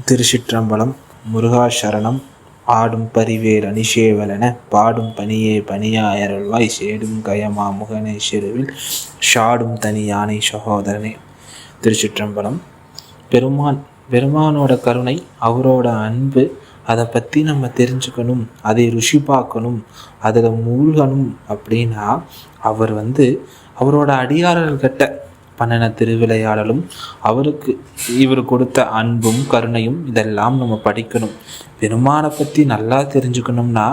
திருச்சிற்றம்பலம். முருகா சரணம். ஆடும் பரிவேல் அணிசேவலென பாடும் பணியே பணியாயருள்வாய் சேடும் கயமா முகனே செருவில் ஷாடும் தனி யானை சகோதரனே. திருச்சிற்றம்பலம். பெருமானோட கருணை, அவரோட அன்பு, அதை பற்றி நம்ம தெரிஞ்சுக்கணும், அதை ருசி பார்க்கணும், அதில் மூழ்கணும் அப்படின்னா அவர் அவரோட அடியாரர்கிட்ட பண்ணின திருவிளையாடலும், அவருக்கு இவர் கொடுத்த அன்பும் கருணையும் இதெல்லாம் நம்ம படிக்கணும். பெருமானை பற்றி நல்லா தெரிஞ்சுக்கணும்னா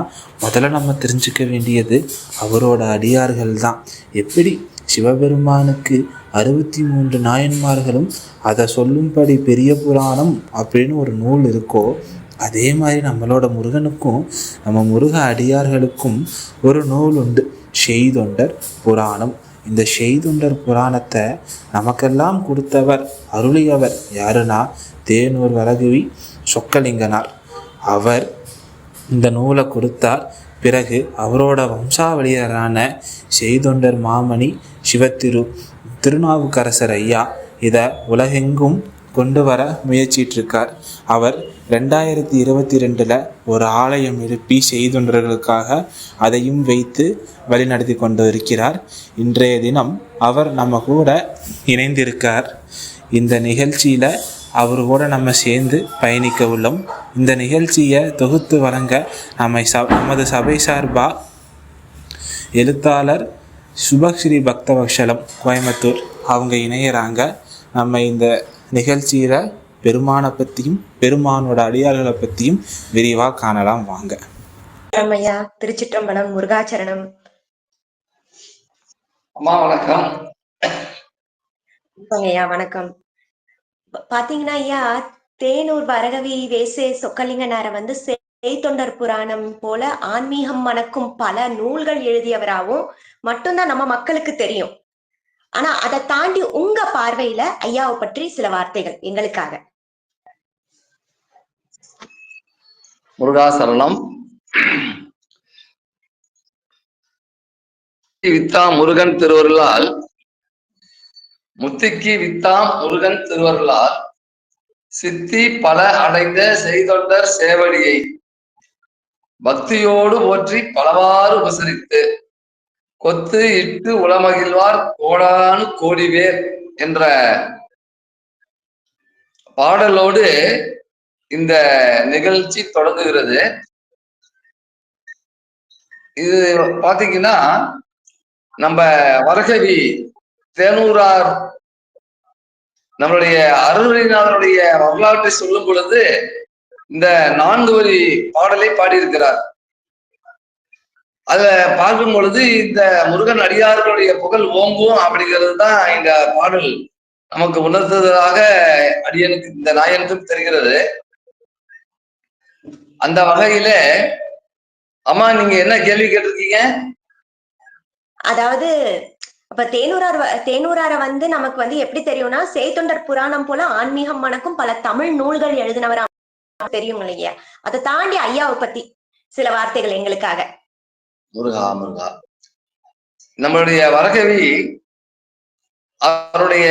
முதல்ல நம்ம தெரிஞ்சுக்க வேண்டியது அவரோட அடியார்கள் தான். எப்படி சிவபெருமானுக்கு 63 நாயன்மார்களும் அதை சொல்லும்படி பெரிய புராணம் அப்படின்னு ஒரு நூல் இருக்கோ, அதே மாதிரி நம்மளோட முருகனுக்கும் நம்ம முருக அடியார்களுக்கும் ஒரு நூல் உண்டு, செய்தொண்டர் புராணம். இந்த செய்தொண்டர் புராணத்தை நமக்கெல்லாம் கொடுத்தவர், அருளியவர் யாருன்னா தேனூர் வரகுவி சொக்கலிங்கனார். அவர் இந்த நூலை கொடுத்தார். பிறகு அவரோட வம்சாவளியரான செய்தொண்டர் மாமணி திருநாவுக்கரசர் ஐயா இதை உலகெங்கும் கொண்டு வர முயற்சிட்டிருக்கார். அவர் 2022 ஒரு ஆலயம் எழுப்பி செய்தொண்டர்களுக்காக அதையும் வைத்து வழிநடத்தி கொண்டு இருக்கிறார். இன்றைய தினம் அவர் நம்ம கூட இணைந்திருக்கார். இந்த நிகழ்ச்சியில் அவர் கூட நம்ம சேர்ந்து பயணிக்க உள்ளோம். இந்த நிகழ்ச்சியை தொகுத்து வழங்க நமது சபை சார்பாக எழுத்தாளர் சுபஸ்ரீ பக்தவக்ஷலம் கோயம்புத்தூர் அவங்க இணையிறாங்க. நம்ம இந்த நிகழ்ச்சியில் பெருமானை பற்றியும் பெருமானோட அடியார்களை பற்றியும் விரிவாக காணலாம். வாங்க. ஐயா, திருச்சிற்றம்பலம். முருகாச்சரணம். அம்மா வணக்கம். ஐயா வணக்கம். பாத்தீங்கன்னா ஐயா, தேனூர் வரகவி வேசே சொக்கலிங்கனார செய்தொண்டர் புராணம் போல ஆன்மீகம் மணக்கும் பல நூல்கள் எழுதியவராகவும் மட்டும்தான் நம்ம மக்களுக்கு தெரியும். ஆனா அதை தாண்டி உங்க பார்வையில ஐயாவை பற்றி சில வார்த்தைகள் எங்களுக்காக. முருகாசரணம். வித்தாம் முருகன் திருவருளால், முத்திக்கு வித்தாம் முருகன் திருவருளால் சித்தி பல அடைந்த செய்தொண்டர் சேவடியை பக்தியோடு போற்றி பலவாறு உபசரித்து கொத்து இட்டு உளமகிழ்வார் கோடானு கோடிவேர் என்ற பாடலோடு இந்த நிகழ்ச்சி தொடங்குகிறது. இது பாத்தீங்கன்னா நம்ம வரகவி தேனூரார் நம்மளுடைய அருள்நாதனுடைய வரலாற்றை சொல்லும் பொழுது இந்த 4 வரி பாடலை பாடியிருக்கிறார். அத பார்க்கும் பொழுது இந்த முருகன் அடியார்களுடைய புகழ் ஓங்கும் அப்படிங்கிறது தான் இந்த பாடல் நமக்கு உணர்த்ததாக அடியனுக்கு இந்த நாயனுக்கும் தெரிகிறது. அந்த வகையில அம்மா நீங்க என்ன கேள்வி கேட்டிருக்கீங்க? அதாவது அப்ப தேனூரார நமக்கு எப்படி தெரியும்னா, செய்தொண்டர் புராணம் போல ஆன்மீகம் மணக்கும் பல தமிழ் நூல்கள் எழுதினவரா தெரியும் இல்லையா? அதை தாண்டி ஐயாவை பத்தி சில வார்த்தைகள் எங்களுக்காக. முருகா முருகா. நம்மளுடைய வரகவி அவருடைய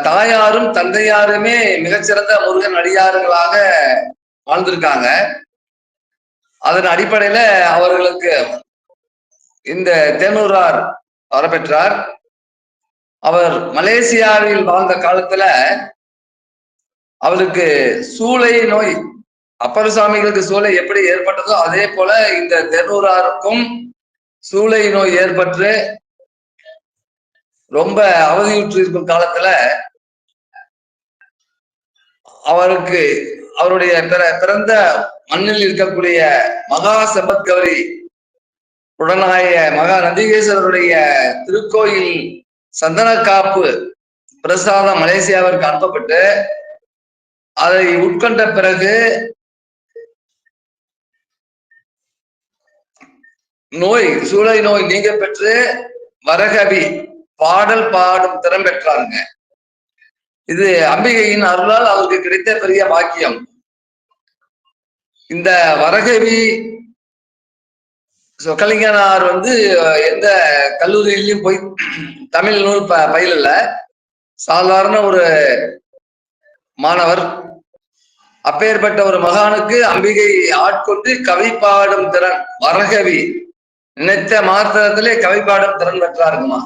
தாயாரும் தந்தையாருமே மிகச்சிறந்த முருகன் அடியார்களாக வாழ்ந்திருக்காங்க. அதன் அடிப்படையில அவர்களுக்கு இந்த தேனூரார் வரப்பெற்றார். அவர் மலேசியாவில் வாழ்ந்த காலத்துல அவருக்கு சூளை நோய், அப்பர் சுவாமிகளுக்கு சூளை எப்படி ஏற்பட்டதோ அதே போல இந்த தேனூராருக்கும் சூளை நோய் ஏற்பட்டு ரொம்ப அவதியுற்று இருக்கும் காலத்துல அவருக்கு அவருடைய பிறந்த மண்ணில் இருக்கக்கூடிய மகா செம்பத்கவரி உடனாய மகா நந்திகேஸ்வரருடைய திருக்கோயில் சந்தன காப்பு பிரசாதம் மலேசியாவிற்கு அனுப்பப்பட்டு அதை உட்கொண்ட பிறகு சூளை நோய் நீங்க பெற்று வரகவி பாடல் பாடும் திறம் பெற்றாங்க. இது அம்பிகையின் அருளால் அவருக்கு கிடைத்த பெரிய பாக்கியம். இந்த வரகவி சொக்கலிங்கனார் எந்த கல்லூரியிலையும் போய் தமிழ் நூல் பயிலல. சாதாரண ஒரு மாணவர். அப்பேற்பட்ட ஒரு மகானுக்கு அம்பிகை ஆட்கொண்டு கவி பாடும் திறன், வரகவி நினைத்த மாத்திரத்திலே கவி பாடும் திறன் பெற்றாருங்கம்மா.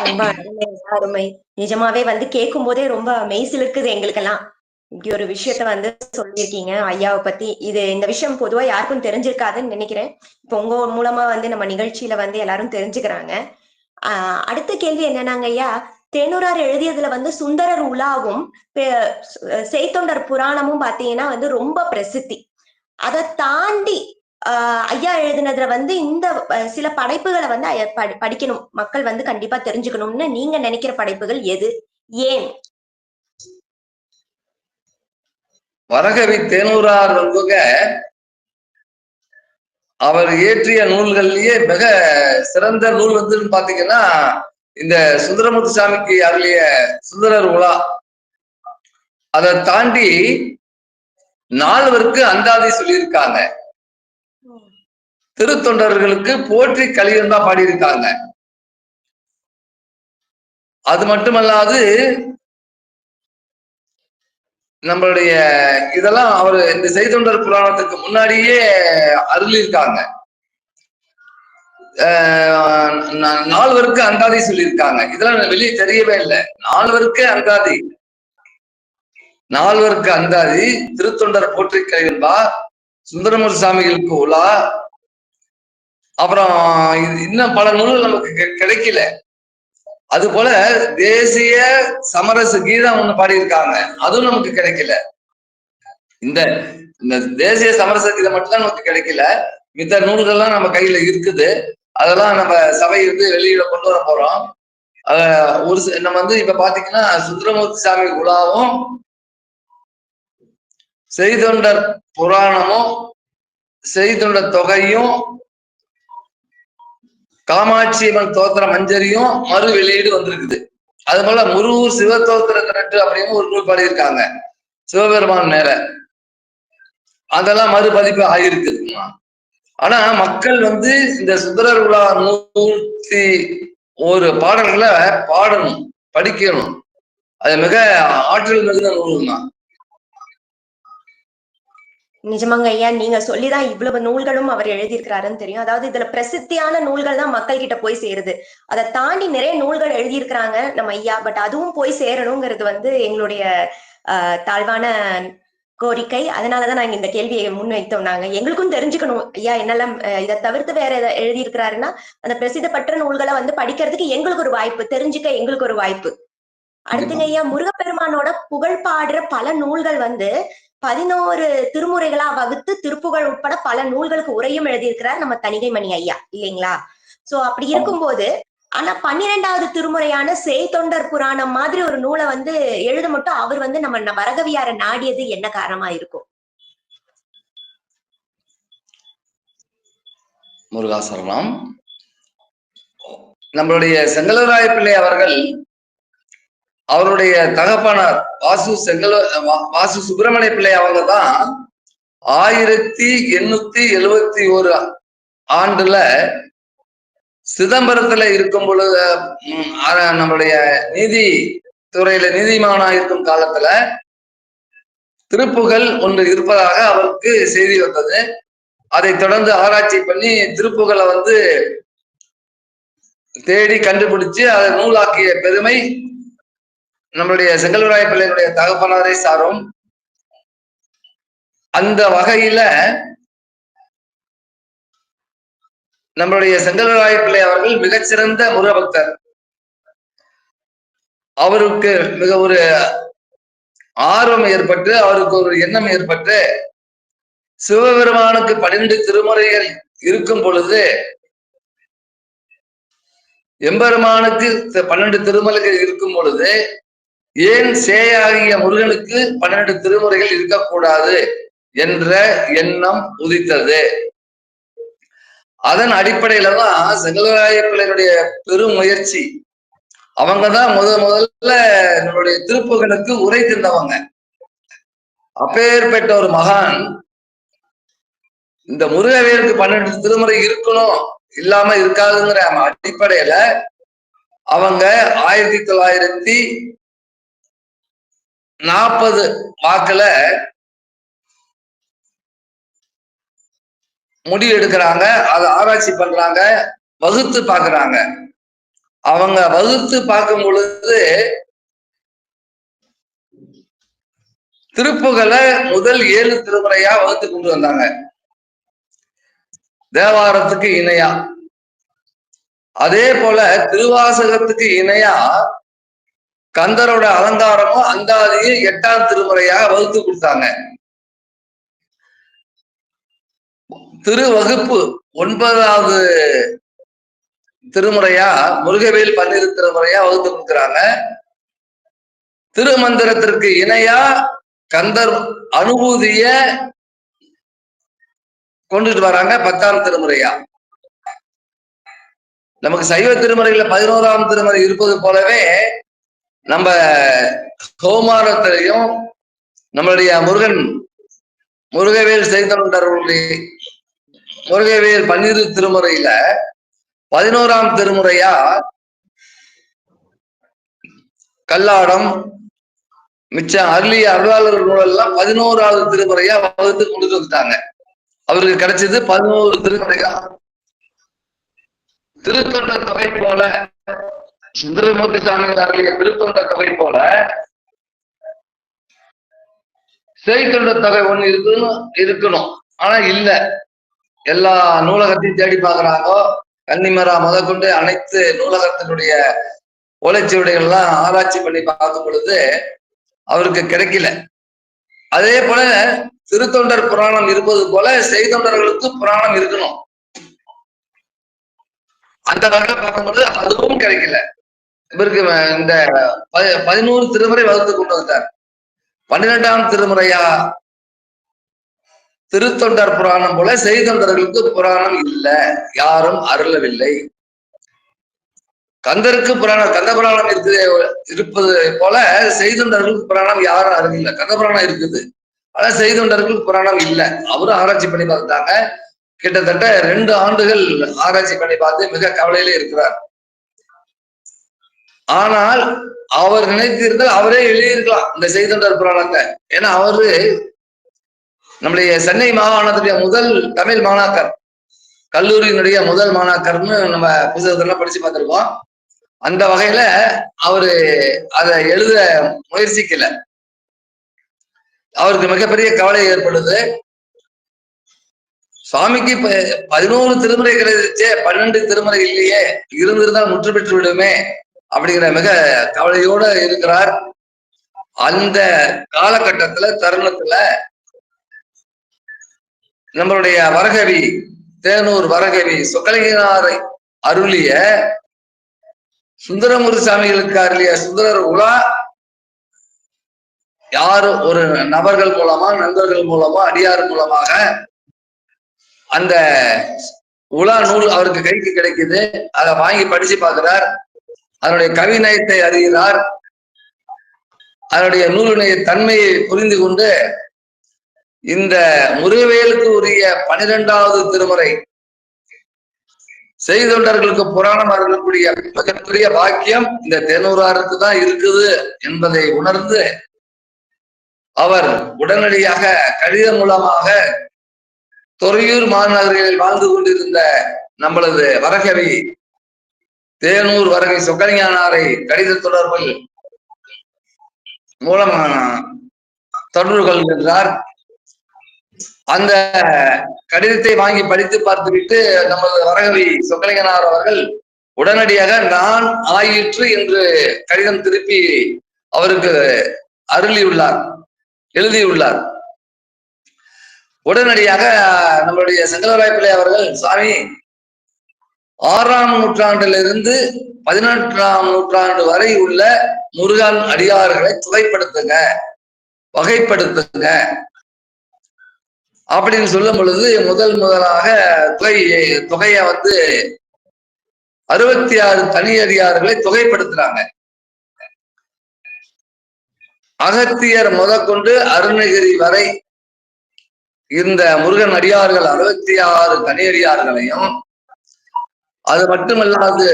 ரொம்ப அருமை அருமை. நிஜமாவே வந்து கேட்கும் போதே ரொம்ப மெய் இருக்குது எங்களுக்கெல்லாம். இப்படி ஒரு விஷயத்த வந்து சொல்லியிருக்கீங்க ஐயாவை பத்தி. இந்த விஷயம் பொதுவா யாருக்கும் தெரிஞ்சிருக்காதுன்னு நினைக்கிறேன். இப்போ உங்க மூலமா வந்து நம்ம நிகழ்ச்சியில வந்து எல்லாரும் தெரிஞ்சுக்கிறாங்க. அடுத்த கேள்வி என்னன்னாங்க ஐயா, தேனூரார் எழுதியதுல வந்து சுந்தரர் உலாவும் செய்தொண்டர் புராணமும் பாத்தீங்கன்னா வந்து ரொம்ப பிரசித்தி. அதை தாண்டி ஐயா எழுதினதுல வந்து இந்த சில படைப்புகளை வந்து படிக்கணும், மக்கள் வந்து கண்டிப்பா தெரிஞ்சுக்கணும்னு நீங்க நினைக்கிற படைப்புகள் எது, ஏன்? வரகவி தேனூரார் வந்துங்க அவர் இயற்றிய நூல்கள்லயே மிக சிறந்த நூல் வந்து பாத்தீங்கன்னா இந்த சுந்தரமுத்து சாமிக்கு அருளிய சுந்தரர் உலா. அதை தாண்டி நால்வருக்கு அந்தாதி சொல்லியிருக்காங்க. திருத்தொண்டர்களுக்கு போற்றி கலியம் தான் பாடியிருக்காங்க. அது மட்டுமல்லாது நம்மளுடைய இதெல்லாம் அவரு இந்த செய்தொண்டர் புராணத்துக்கு முன்னாடியே அருளியிருக்காங்க. நால்வருக்கு அந்தாதி சொல்லியிருக்காங்க. இதெல்லாம் வெளியே தெரியவே இல்லை. நால்வருக்கு அந்தாதி, நால்வருக்கு அந்தாதி, திருத்தொண்டர் போற்றி கலியன்பா, சுந்தரமூர்த்தி சாமிகளுக்கு உலா, அப்புறம் இன்னும் பல நூல்கள் நமக்கு கிடைக்கல. அது போல தேசிய சமரச கீதம் ஒண்ணு பாடியிருக்காங்க, அதுவும் நமக்கு கிடைக்கல. இந்த தேசிய சமரச கீதம் மட்டும்தான் நமக்கு கிடைக்கல. மித்த நூல்கள்லாம் நம்ம கையில இருக்குது. அதெல்லாம் நம்ம சபை வந்து வெளியில கொண்டு வர போறோம். ஒரு நம்ம வந்து இப்ப பாத்தீங்கன்னா சுந்தரமூர்த்தி சாமி உலாவும் செய்தொண்டர் புராணமும் செய்தொண்டர் தொகையும் காமாட்சியம்மன் தோத்திர மஞ்சரியும் மறு வெளியீடு வந்திருக்குது. அது போல முருகூர் சிவத்தோத்திர திரட்டு அப்படின்னு ஒரு நூல் பாடியிருக்காங்க சிவபெருமான் மேல. அதெல்லாம் மறுபதிப்பு ஆகியிருக்குதுமா. ஆனா மக்கள் வந்து இந்த சுந்தரர் உலா 101 பாடல்களை பாடணும், படிக்கணும். அது மிக ஆற்றல் மிகுந்த நூல்மா. நிஜமாங்க ஐயா, நீங்க சொல்லிதான் இவ்வளவு நூல்களும் அவர் எழுதியிருக்கிறாருன்னு தெரியும். அதாவது இதுல பிரசித்தியான நூல்கள் தான் மக்கள் கிட்ட போய் சேருது. அதை தாண்டி நிறைய நூல்கள் எழுதியிருக்கிறாங்க நம்ம ஐயா. பட் அதுவும் போய் சேரணுங்கிறது வந்து எங்களுடைய தாழ்வான கோரிக்கை. அதனாலதான் நாங்க இந்த கேள்வியை முன்வைத்தோம். நாங்க எங்களுக்கும் தெரிஞ்சுக்கணும் ஐயா என்னெல்லாம் இதை தவிர்த்து வேற எதை எழுதியிருக்கிறாருன்னா அந்த பிரசித்த பெற்ற நூல்களை வந்து படிக்கிறதுக்கு எங்களுக்கு ஒரு வாய்ப்பு, தெரிஞ்சுக்க எங்களுக்கு ஒரு வாய்ப்பு. அடுத்துங்க ஐயா, முருகப்பெருமானோட புகழ் பாடுற பல நூல்கள் வந்து 11 திருமுறைகளா வகுத்து திருப்புகழ் உட்பட பல நூல்களுக்கு உரையும் எழுதியிருக்கிறார் நம்ம தணிகைமணி ஐயா, இல்லைங்களா? சோ அப்படி இருக்கும்போது ஆனா 12வது திருமுறையான செய்தொண்டர் புராணம் மாதிரி ஒரு நூலை வந்து எழுத மட்டும் அவர் வந்து நம்ம வரகவியார நாடியது என்ன காரணமா இருக்கும்? முருகாசரணம். நம்மளுடைய செங்கலராய பிள்ளை அவர்கள் அவருடைய தகப்பனார் வாசு சுப்பிரமணிய பிள்ளை அவங்க தான் 1871 ஆண்டுல சிதம்பரத்துல இருக்கும் பொழுது நம்மளுடைய நீதி துறையில நீதிமானா இருக்கும் காலத்துல திருப்புகழ் ஒன்று இருப்பதாக அவருக்கு செய்தி வந்தது. அதை தொடர்ந்து ஆராய்ச்சி பண்ணி திருப்புகளை வந்து தேடி கண்டுபிடிச்சு அதை நூலாக்கிய பெருமை நம்மளுடைய செங்கல்வராய பிள்ளையினுடைய தகப்பனாரை சாரும். அந்த வகையில நம்மளுடைய செங்கல்வராய பிள்ளை அவர்கள் மிகச்சிறந்த முருகபக்தர். அவருக்கு மிக ஒரு ஆர்வம் ஏற்பட்டு, அவருக்கு ஒரு எண்ணம் ஏற்பட்டு, சிவபெருமானுக்கு 12 திருமுறைகள் இருக்கும் பொழுது எம்பெருமானுக்கு 12 திருமலைகள் இருக்கும் பொழுது ஏன் சேயாகிய முருகனுக்கு 12 திருமுறைகள் இருக்கக்கூடாது என்ற எண்ணம் உதித்தது. அதன் அடிப்படையில தான் செங்கல்வராய பிள்ளையினுடைய பெரும் முயற்சி. அவங்கதான் முதல்ல நம்மளுடைய திருப்புகழுக்கு உரை தந்தவங்க. அப்பேற்பட்ட ஒரு மகான் இந்த முருகவேலுக்கு 12 திருமுறை இருக்கணும், இல்லாம இருக்காதுங்கிற அடிப்படையில அவங்க 1940 வாக்குல முடிவு எடுக்கிறாங்க, அதை ஆராய்ச்சி பண்றாங்க, வகுத்து பார்க்கறாங்க. அவங்க வகுத்து பார்க்கும் பொழுது திருப்புகளை முதல் 7 திருமுறையா வகுத்து கொண்டு வந்தாங்க, தேவாரத்துக்கு இணையா. அதே போல திருவாசகத்துக்கு இணையா கந்தரோட அலங்காரமும் அந்தாதியும் 8ஆம் திருமுறையாக வகுத்து கொடுத்தாங்க. திருவகுப்பு 9வது திருமுறையா முருகவேல் 12 திருமுறையா வகுத்து கொடுக்குறாங்க. திருமந்திரத்திற்கு இணையா கந்தர் அனுபூதிய கொண்டுட்டு வராங்க 10ஆம் திருமுறையா. நமக்கு சைவ திருமுறையில 11ஆம் திருமுறை இருப்பது போலவே நம்ம கௌமாரத்திலையும் நம்மளுடைய முருகவேல் செய்தொண்டருடைய முருகவேல் 12 திருமுறையில 11ஆம் திருமுறையா கல்லாடம் மிச்சம் அருளிய அருளாளர் நூலெல்லாம் 11வது திருமுறையா வகுத்து கொண்டு வந்துட்டாங்க. அவருக்கு கிடைச்சது 11 திருமுறையா. திருத்தொண்ட தொகை போல சுந்தரமூர்த்தி சாமிகள் அருளிய திருத்தொண்ட தொகை போல செய்தொண்ட தொகை ஒண்ணு இருக்கணும். ஆனா இல்ல, எல்லா நூலகத்தையும் தேடி பார்க்கறாங்க. கன்னிமரா முதற்கொண்டு அனைத்து நூலகத்தினுடைய ஓலைச்சுவடிகள்லாம் ஆராய்ச்சி பண்ணி பார்க்கும் பொழுது அவருக்கு கிடைக்கல. அதே போல திருத்தொண்டர் புராணம் இருப்பது போல செய்தொண்டர்களுக்கு புராணம் இருக்கணும். அந்த வகையில் பார்க்கும்போது அதுவும் கிடைக்கல. இவருக்கு இந்த 11 திருமுறை வகுத்து கொண்டு வந்தார். 12ஆம் திருமுறையா திருத்தொண்டர் புராணம் போல செய்தொண்டர்களுக்கு புராணம் இல்லை, யாரும் அருளவில்லை. கந்தருக்கு புராணம், கந்த புராணம் இருப்பது போல செய்தொண்டர்களுக்கு புராணம் யாரும் அருளில்லை. கந்த புராணம் இருக்குது, ஆனா செய்தொண்டர்களுக்கு புராணம் இல்லை. அவரும் ஆராய்ச்சி பண்ணி பார்த்தாங்க. கிட்டத்தட்ட 2 ஆண்டுகள் ஆராய்ச்சி பண்ணி பார்த்து மிக கவலையிலே இருக்கிறார். ஆனால் அவர் நினைத்திருந்தால் அவரே எழுதியிருக்கலாம் இந்த செய்தொண்டர் புராணத்தை. ஏன்னா அவரு நம்முடைய சென்னை மாகாணத்துடைய முதல் தமிழ் மாணாக்கர், கல்லூரியினுடைய முதல் மாணாக்கர்னு நம்ம புத்தகத்தெல்லாம் படிச்சு பார்த்திருக்கோம். அந்த வகையில அவரு அதை எழுத முயற்சிக்கல. அவருக்கு மிகப்பெரிய கவலை ஏற்படுது. சுவாமிக்கு 11 திருமுறை கிடைச்சே, 12 திருமுறை இல்லையே, இருந்திருந்தால் முற்று பெற்று விடுமே அப்படிங்கிற மிக கவலையோட இருக்கிறார். அந்த காலகட்டத்துல தருணத்துல நம்மளுடைய வரகவி, தேனூர் வரகவி சொக்கலிங்கனாரை அருளிய சுந்தரமூர்த்தி சாமிகளுக்கு அருளிய சுந்தரர் உலா யாரும் ஒரு நபர்கள் மூலமா, நண்பர்கள் மூலமா, அடியார் மூலமாக அந்த உலா நூல் அவருக்கு கைக்கு கிடைக்குது. அதை வாங்கி படிச்சு பார்க்கிறார். அதனுடைய கவிநயத்தை அறிகிறார். அதனுடைய நூலினுடைய தன்மையை புரிந்து கொண்டு இந்த முருகவேலுக்கு உரிய 12வது திருமுறை செய்தொண்டர்களுக்கு புராணம் அருளக்கூடிய மிகப்பெரிய பாக்கியம் இந்த தேனூராருக்கு தான் இருக்குது என்பதை உணர்ந்து அவர் உடனடியாக கடிதம் மூலமாக துறையூர் மாநகரில் வாழ்ந்து கொண்டிருந்த நம்மளது வரகவி தேனூர் வரகவி சொக்கலிங்கனாரை கடித தொடர்பில் மூலம் தொடர்பு கொள்கின்றார். அந்த கடிதத்தை வாங்கி படித்து பார்த்துவிட்டு நமது வரகவி சொக்கலிங்கனார் அவர்கள் உடனடியாக நான் ஆயிற்று என்று கடிதம் திருப்பி அவருக்கு அருளியுள்ளார், எழுதியுள்ளார். உடனடியாக நம்மளுடைய சங்கரராய பிள்ளை அவர்கள், சாமி 6ஆம் நூற்றாண்டிலிருந்து 18ஆம் நூற்றாண்டு வரை உள்ள முருகன் அடியார்களை துகைப்படுத்துங்க, வகைப்படுத்துங்க அப்படின்னு சொல்லும் பொழுது முதலாக தொகையை 66 தனி அடியார்களை தொகைப்படுத்துறாங்க. அகத்தியர் முதற்கொண்டு அருணகிரி வரை இந்த முருகன் அடியார்கள் 66 தனி அடியார்களையும், அது மட்டுமல்லாது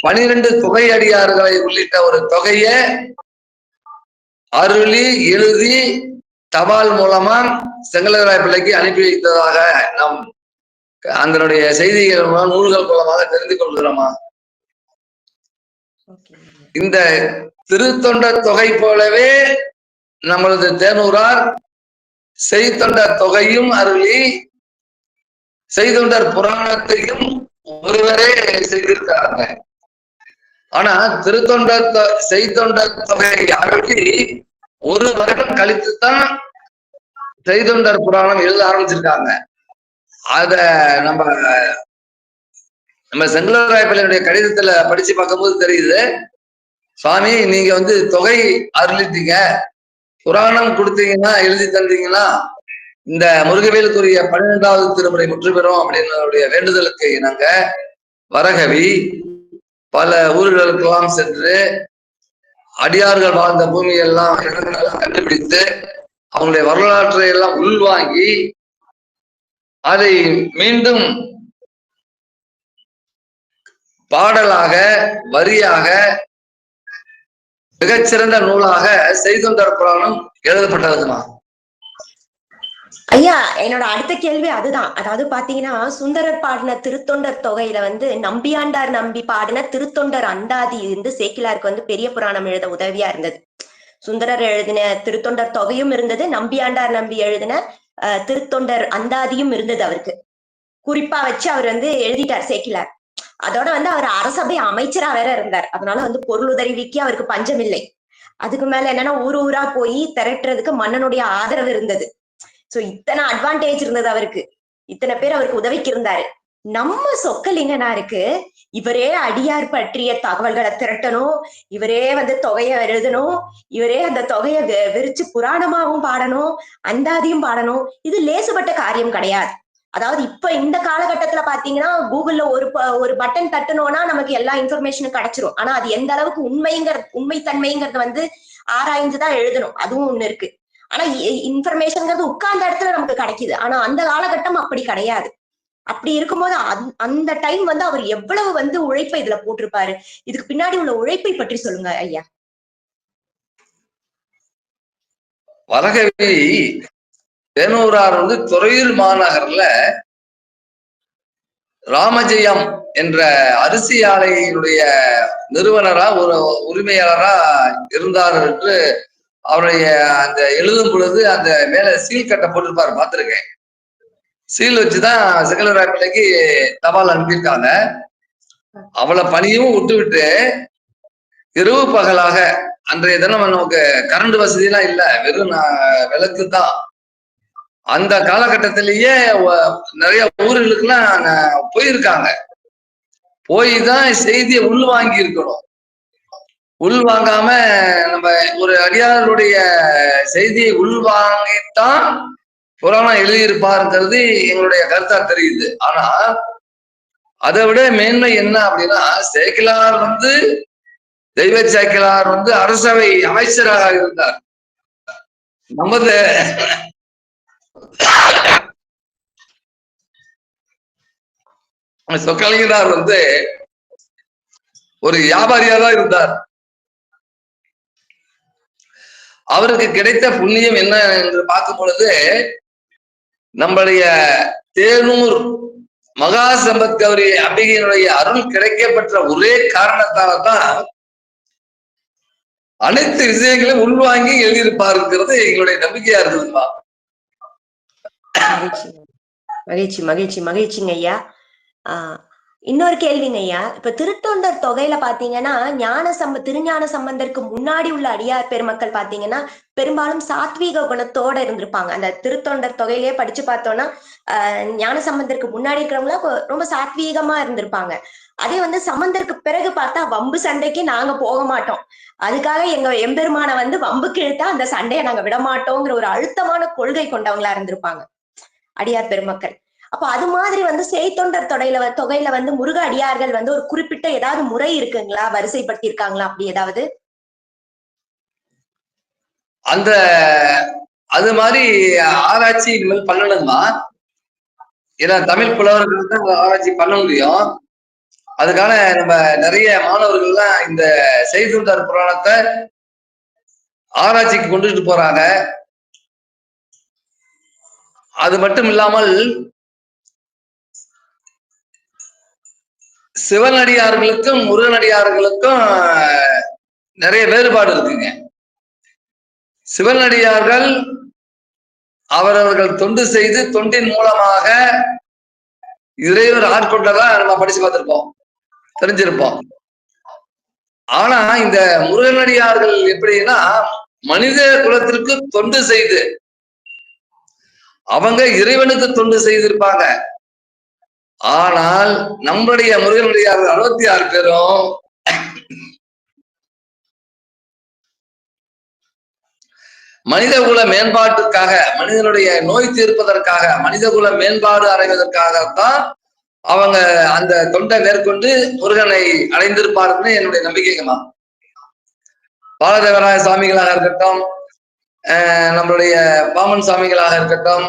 12 தொகை அடியார்களை உள்ளிட்ட ஒரு தொகையை அருளி எழுதி தபால் மூலமா செங்கலராய பிள்ளைக்கு அனுப்பி வைத்ததாக நாம் அதனுடைய செய்திகள் நூல்கள் மூலமாக தெரிந்து கொள்கிறோமா? இந்த திருத்தொண்டர் தொகை போலவே நம்மளது தேனூரார் செய்தொண்டர் தொகையும் அருளி செய்தொண்டர் புராணத்தையும் ஒருவரே செய்திருக்காங்க. ஆனா திருத்தொண்டர் செய்தொண்டர் தொகையை அருளி ஒரு வருடம் கழித்துத்தான் செய்தொண்டர் புராணம் எழுத ஆரம்பிச்சிருக்காங்க. அத நம்ம செங்கலராய பிள்ளையுடைய கடிதத்துல படிச்சு பார்க்கும்போது தெரியுது, சுவாமி நீங்க தொகை அருளிட்டீங்க, புராணம் கொடுத்தீங்கன்னா எழுதி தந்தீங்கன்னா இந்த முருகவேலுக்குரிய 12வது திருமுறை முற்று பெறும் அப்படின்னு வேண்டுதலுக்கு நாங்க வரகவி பல ஊர்களுக்கெல்லாம் சென்று அடியார்கள் வாழ்ந்த பூமியெல்லாம் கண்டுபிடித்து அவங்களுடைய வரலாற்றை எல்லாம் உள்வாங்கி அதை மீண்டும் பாடலாக வரியாக மிகச்சிறந்த நூலாக செய்தொண்டர் புராணம் எழுதப்பட்டதுமா. ஐயா, என்னோட அடுத்த கேள்வி அதுதான். அதாவது பாத்தீங்கன்னா சுந்தரர் பாடின திருத்தொண்டர் தொகையில நம்பியாண்டார் நம்பி பாடின திருத்தொண்டர் அந்தாதி சேக்கிலாருக்கு பெரிய புராணம் எழுத உதவியா இருந்தது. சுந்தரர் எழுதின திருத்தொண்டர் தொகையும் இருந்தது, நம்பியாண்டார் நம்பி எழுதின திருத்தொண்டர் அந்தாதியும் இருந்தது. அவருக்கு குறிப்பா வச்சு அவர் எழுதிட்டார் சேக்கிலார். அதோட அவர் அரசபை அமைச்சரா வேற இருந்தார். அதனால பொருளுதவிக்கு அவருக்கு பஞ்சம் இல்லை. அதுக்கு மேல என்னன்னா ஊர் ஊரா போய் திரட்டுறதுக்கு மன்னனுடைய ஆதரவு இருந்தது. சோ இத்தனை அட்வான்டேஜ் இருந்தது அவருக்கு. இத்தனை பேர் அவருக்கு உதவிக்கு இருந்தாரு. நம்ம சொக்கலிங்கனாருக்கு இவரே அடியார் பற்றிய தகவல்களை திரட்டணும், இவரே தொகையை எழுதணும், இவரே அந்த தொகையை விரிச்சு புராணமாவும் பாடணும், அந்தாதியும் பாடணும். இது லேசுபட்ட காரியம் கிடையாது. அதாவது இப்ப இந்த காலகட்டத்துல பாத்தீங்கன்னா கூகுள்ல ஒரு பட்டன் தட்டணும்னா நமக்கு எல்லா இன்ஃபர்மேஷனும் கிடைச்சிரும். ஆனா அது எந்த அளவுக்கு உண்மைத்தன்மைங்கிறது ஆராய்ந்துதான் எழுதணும். அதுவும் ஒண்ணு இருக்கு. ஆனா இன்ஃபர்மேஷன்ங்கிறது உட்கார்ந்த இடத்துல நமக்கு கிடைக்குது. ஆனா அந்த காலகட்டம் அப்படி கிடையாது. அப்படி இருக்கும்போது அந்த டைம் அவர் எவ்வளவு உழைப்பை இதுல போட்டிருப்பாரு. இதுக்கு பின்னாடி உள்ள உழைப்பை பற்றி சொல்லுங்க ஐயா. வரகவி தேனூரார் துறையூர் மாநகர்ல ராமஜெயம் என்ற அரிசி ஆலையினுடைய நிறுவனரா ஒரு உரிமையாளரா இருந்தார் என்று அவருடைய அந்த எழுதும் பொழுது அந்த மேல சீல் கட்ட போட்டிருப்பாரு, பார்த்திருக்கேன். சீல் வச்சுதான் செங்கலராய பிள்ளைக்கு தபால் அனுப்பியிருக்காங்க. அவளை பணியும் விட்டு இரவு பகலாக, அன்றைய தினம் நமக்கு கரண்ட் வசதி எல்லாம் இல்ல, வெறும் விளக்கு தான். அந்த காலகட்டத்திலேயே நிறைய ஊர்களுக்கெல்லாம் போயிருக்காங்க. போய் தான் செய்தியை உள்வாங்கி இருக்கணும். உள்வாங்காம நம்ம ஒரு அடியாருடைய செய்தியை உள்வாங்கித்தான் புராணம் எழுதியிருப்பாருங்கிறது எங்களுடைய கருத்தா தெரியுது. ஆனா அதை விட மேன்மை என்ன அப்படின்னா, சேக்கிலார் தெய்வ சேக்கிலார் அரசவை அமைச்சராக இருந்தார். நமது சொக்கலிங்கனார் ஒரு வியாபாரியா தான் இருந்தார். அவருக்கு கிடைத்த புண்ணியம் என்ன என்று பார்க்கும் பொழுது, நம்மளுடைய தேனூர் மகா சம்பத் கௌரி அம்பிகையினுடைய அருள் கிடைக்கப்பெற்ற ஒரே காரணத்தால்தான் அனைத்து விஷயங்களையும் உள்வாங்கி எழுதியிருப்பாருங்கிறது எங்களுடைய நம்பிக்கையா இருக்குதுமா. மகிழ்ச்சி மகிழ்ச்சி மகிழ்ச்சிங்க ஐயா. இன்னொரு கேள்விங்க ஐயா. இப்ப திருத்தொண்டர் தொகையில பாத்தீங்கன்னா திருஞான சம்பந்தருக்கு முன்னாடி உள்ள அடியார் பெருமக்கள் பாத்தீங்கன்னா பெரும்பாலும் சாத்வீக குணத்தோட இருந்திருப்பாங்க. அந்த திருத்தொண்டர் தொகையிலேயே படிச்சு பார்த்தோம்னா ஞான சம்பந்தருக்கு முன்னாடி இருக்கிறவங்கள ரொம்ப சாத்வீகமா இருந்திருப்பாங்க. அதே சம்பந்தருக்கு பிறகு பார்த்தா வம்பு சண்டைக்கு நாங்க போக மாட்டோம், அதுக்காக எங்க எம்பெருமான வம்புக்கு இழுத்தா அந்த சண்டையை நாங்க விட மாட்டோங்கிற ஒரு அழுத்தமான கொள்கை கொண்டவங்களா இருந்திருப்பாங்க அடியார் பெருமக்கள். அப்ப அது மாதிரி செய்தொண்டர் தொகையில முருக அடியார்கள் ஒரு குறிப்பிட்ட ஏதாவது முறை இருக்குங்களா, வரிசைப்படுத்தி இருக்காங்களா அப்படி ஏதாவது? அந்த அது மாதிரி ஆராய்ச்சி இனிமேல் பண்ணணுமா? ஏன்னா தமிழ் புலவர்கள் தான் ஆராய்ச்சி பண்ண முடியும். அதுக்கான நம்ம நிறைய மாணவர்கள்லாம் இந்த செய்தித்தார் புராணத்தை ஆராய்ச்சிக்கு கொண்டுட்டு போறாங்க. அது மட்டும் இல்லாமல் சிவனடியார்களுக்கும் முருகனடியார்களுக்கும் நிறைய வேறுபாடு இருக்குங்க. சிவனடியார்கள் அவரவர்கள் தொண்டு செய்து தொண்டின் மூலமாக இறைவர் ஆட்கொண்டதா நம்ம படிச்சு பார்த்திருப்போம், தெரிஞ்சிருப்போம். ஆனா இந்த முருகனடியார்கள் எப்படின்னா மனித குலத்திற்கு தொண்டு செய்து அவங்க இறைவனுக்கு தொண்டு செய்திருப்பாங்க. ஆனால் நம்முடைய முருகனடியார்கள் 66 பேரும் மனிதகுல மேம்பாட்டுக்காக, மனிதனுடைய நோய் தீர்ப்பதற்காக, மனிதகுல மேம்பாடு அடைவதற்காகத்தான் அவங்க அந்த தொண்டை மேற்கொண்டு முருகனை அடைந்திருப்பாருன்னு என்னுடைய நம்பிக்கைங்கம்மா. பாலதேவராய சாமிகளாக இருக்கட்டும், நம்மளுடைய பாமன் சாமிகளாக இருக்கட்டும்,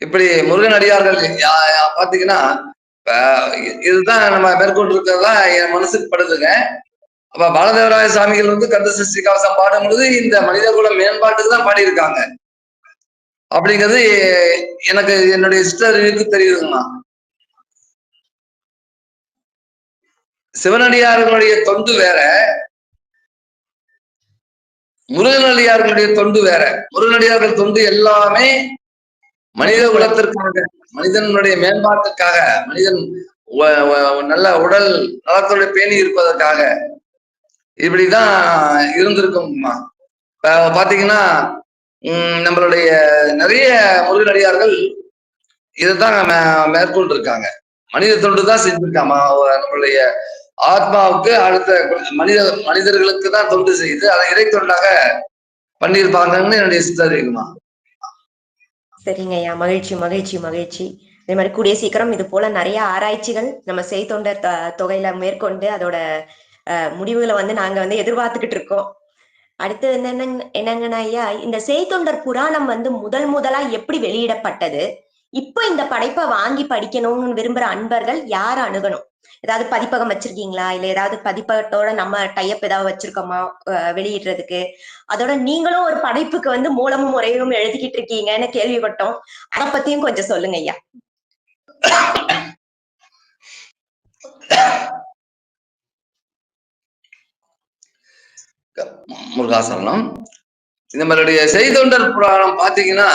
இப்படி முருகன் அடியார்கள் பாத்தீங்கன்னா இதுதான் நம்ம மேற்கொண்டு இருக்கிறதா என் மனசுக்கு படுதுங்க. அப்ப பாலதேவராய சாமிகள் வந்து கந்த சஷ்டி கவசம் பாடும் பொழுது இந்த மனிதகுல மேம்பாட்டுக்கு தான் பாடியிருக்காங்க அப்படிங்கிறது எனக்கு என்னுடைய சிஸ்டருக்கு தெரியுதுங்கண்ணா. சிவனடியார்களுடைய தொண்டு வேற, முருகனடியார்களுடைய தொண்டு வேற. முருகனடியார்கள் தொண்டு எல்லாமே மனித குலத்திற்காக, மனிதனுடைய மேம்பாட்டுக்காக, மனிதன் நல்ல உடல் நலத்தோட பேணி இருப்பதற்காக இப்படிதான் இருந்திருக்கும்மா. பாத்தீங்கன்னா நம்மளுடைய நிறைய முருகனடியார்கள் இதைத்தான் மேற்கொண்டு இருக்காங்க. மனித தொண்டு தான் செஞ்சிருக்காமா. நம்மளுடைய ஆத்மாவுக்கு அடுத்த மனிதர்களுக்கு தான் தொண்டு செய்து அதை இறை தொண்டாக பண்ணியிருப்பாங்கன்னு என்னுடைய சித்தர் இருக்குமா. சரிங்க ஐயா, மகிழ்ச்சி மகிழ்ச்சி மகிழ்ச்சி. இதே மாதிரி கூடிய சீக்கிரம் இது போல நிறைய ஆராய்ச்சிகள் நம்ம செய்தொண்டர் தொகையில மேற்கொண்டு அதோட முடிவுகளை வந்து நாங்க வந்து எதிர்பார்த்துக்கிட்டு இருக்கோம். அடுத்து என்னங்கன்னா ஐயா, இந்த செய்தொண்டர் புராணம் வந்து முதலா எப்படி வெளியிடப்பட்டது? இப்போ இந்த படைப்பை வாங்கி படிக்கணும்னு விரும்புற அன்பர்கள் யார அணுகணும்? ஏதாவது பதிப்பகம் வச்சிருக்கீங்களா, இல்ல ஏதாவது பதிப்பகத்தோட நம்ம டைப் ஏதாவது வச்சிருக்கோமா வெளியிடுறதுக்கு? அதோட நீங்களும் ஒரு படைப்புக்கு வந்து மூலமும் முறையும் எழுதிக்கிட்டு இருக்கீங்கன்னு கேள்விப்பட்டோம். அதை பத்தியும் கொஞ்சம் சொல்லுங்க ஐயா. முருகாசனம். நம்மளுடைய செய்தொண்டர் புராணம் பாத்தீங்கன்னா